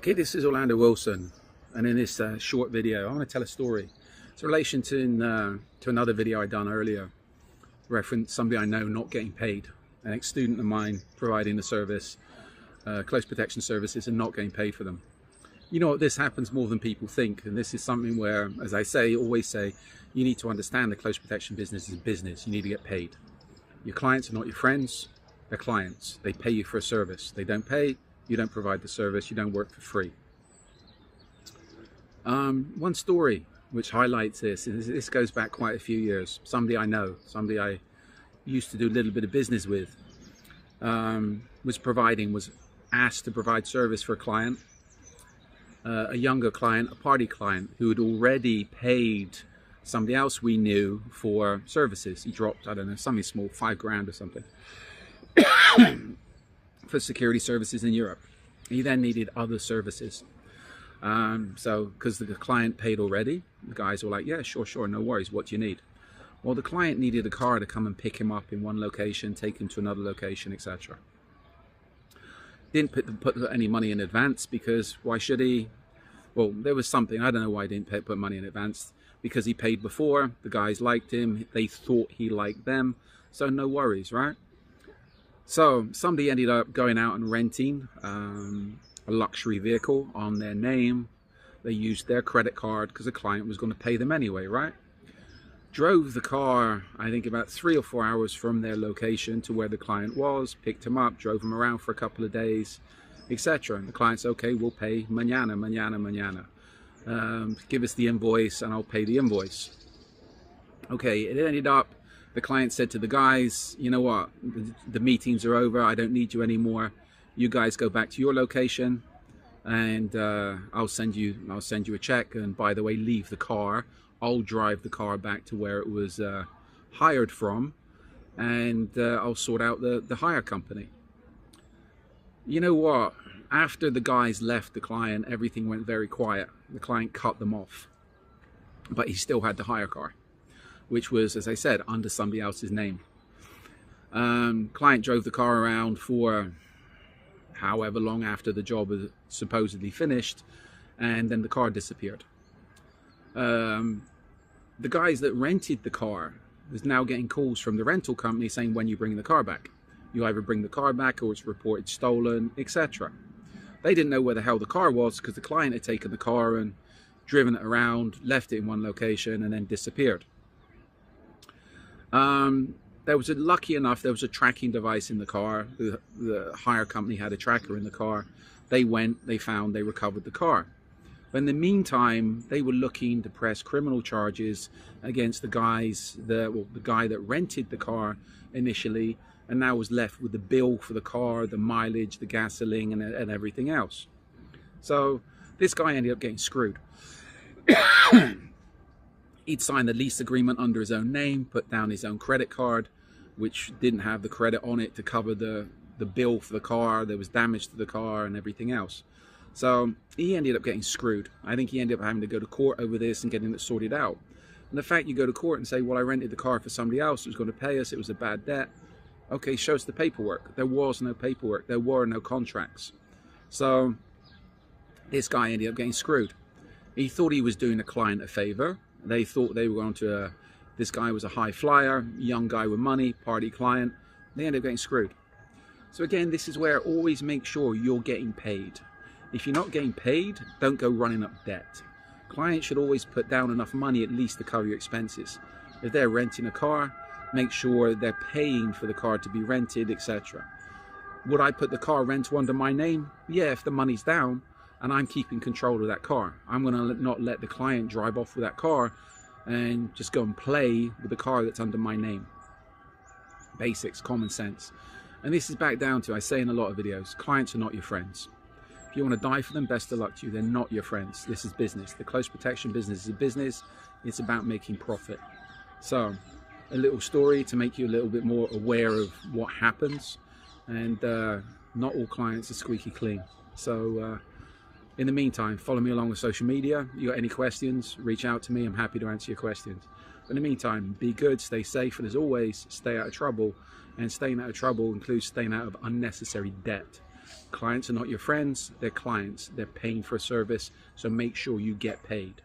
Okay, this is Orlando Wilson, and in this short video I want to tell a story. It's in relation to another video I done earlier, reference somebody I know not getting paid, an ex-student of mine providing the service, close protection services, and not getting paid for them. You know what, this happens more than people think, and this is something where, as I always say, you need to understand the close protection business is a business. You need to get paid. Your clients are not your friends, they're clients. They pay you for a service. They don't pay, you don't provide the service, you don't work for free. One story which highlights this, and this goes back quite a few years. Somebody I know, somebody I used to do a little bit of business with, was asked to provide service for a client, a younger client, a party client who had already paid somebody else we knew for services. He dropped, I don't know, something small, 5 grand or something, for security services in Europe. He then needed other services. So because the client paid already, the guys were like, yeah, sure, no worries, what do you need? Well, the client needed a car to come and pick him up in one location, take him to another location, etc. Didn't put any money in advance, because why should he? Well, there was something, I don't know why he didn't put money in advance, because he paid before, the guys liked him, they thought he liked them, so no worries, right? So somebody ended up going out and renting a luxury vehicle on their name. They used their credit card because the client was going to pay them anyway, right? Drove the car, I think about 3 or 4 hours from their location to where the client was, picked him up, drove him around for a couple of days, etc. And the client's, okay, we'll pay mañana. Give us the invoice and I'll pay the invoice. Okay, it ended up, the client said to the guys, you know what, the meetings are over, I don't need you anymore. You guys go back to your location, and I'll send you a check, and by the way, leave the car. I'll drive the car back to where it was hired from, and I'll sort out the hire company. You know what? After the guys left the client, everything went very quiet. The client cut them off, but he still had the hire car, which was, as I said, under somebody else's name. Client drove the car around for however long after the job was supposedly finished, and then the car disappeared. The guys that rented the car was now getting calls from the rental company saying, when you bring the car back? You either bring the car back or it's reported stolen, etc. They didn't know where the hell the car was, because the client had taken the car and driven it around, left it in one location, and then disappeared. There was lucky enough, there was a tracking device in the car. The hire company had a tracker in the car. They went, they found, they recovered the car. But in the meantime, they were looking to press criminal charges against the guy that rented the car initially, and now was left with the bill for the car, the mileage, the gasoline, and everything else. So this guy ended up getting screwed. He'd signed the lease agreement under his own name, put down his own credit card, which didn't have the credit on it to cover the bill for the car. There was damage to the car and everything else. So he ended up getting screwed. I think he ended up having to go to court over this and getting it sorted out. And the fact you go to court and say, well, I rented the car for somebody else who was going to pay us, it was a bad debt. Okay, show us the paperwork. There was no paperwork. There were no contracts. So this guy ended up getting screwed. He thought he was doing a client a favor. They thought they were going to, this guy was a high flyer, young guy with money, party client. They ended up getting screwed. So again, this is where always make sure you're getting paid. If you're not getting paid, don't go running up debt. Clients should always put down enough money at least to cover your expenses. If they're renting a car, make sure they're paying for the car to be rented, etc. Would I put the car rental under my name? Yeah, if the money's down and I'm keeping control of that car. I'm going to not let the client drive off with that car and just go and play with the car that's under my name. Basics, common sense. And this is back down to, I say in a lot of videos, clients are not your friends. If you want to die for them, best of luck to you. They're not your friends. This is business. The close protection business is a business. It's about making profit. So a little story to make you a little bit more aware of what happens. And not all clients are squeaky clean. So in the meantime, follow me along with social media. You got any questions, reach out to me. I'm happy to answer your questions. But in the meantime, be good, stay safe, and as always, stay out of trouble. And staying out of trouble includes staying out of unnecessary debt. Clients are not your friends, they're clients. They're paying for a service, so make sure you get paid.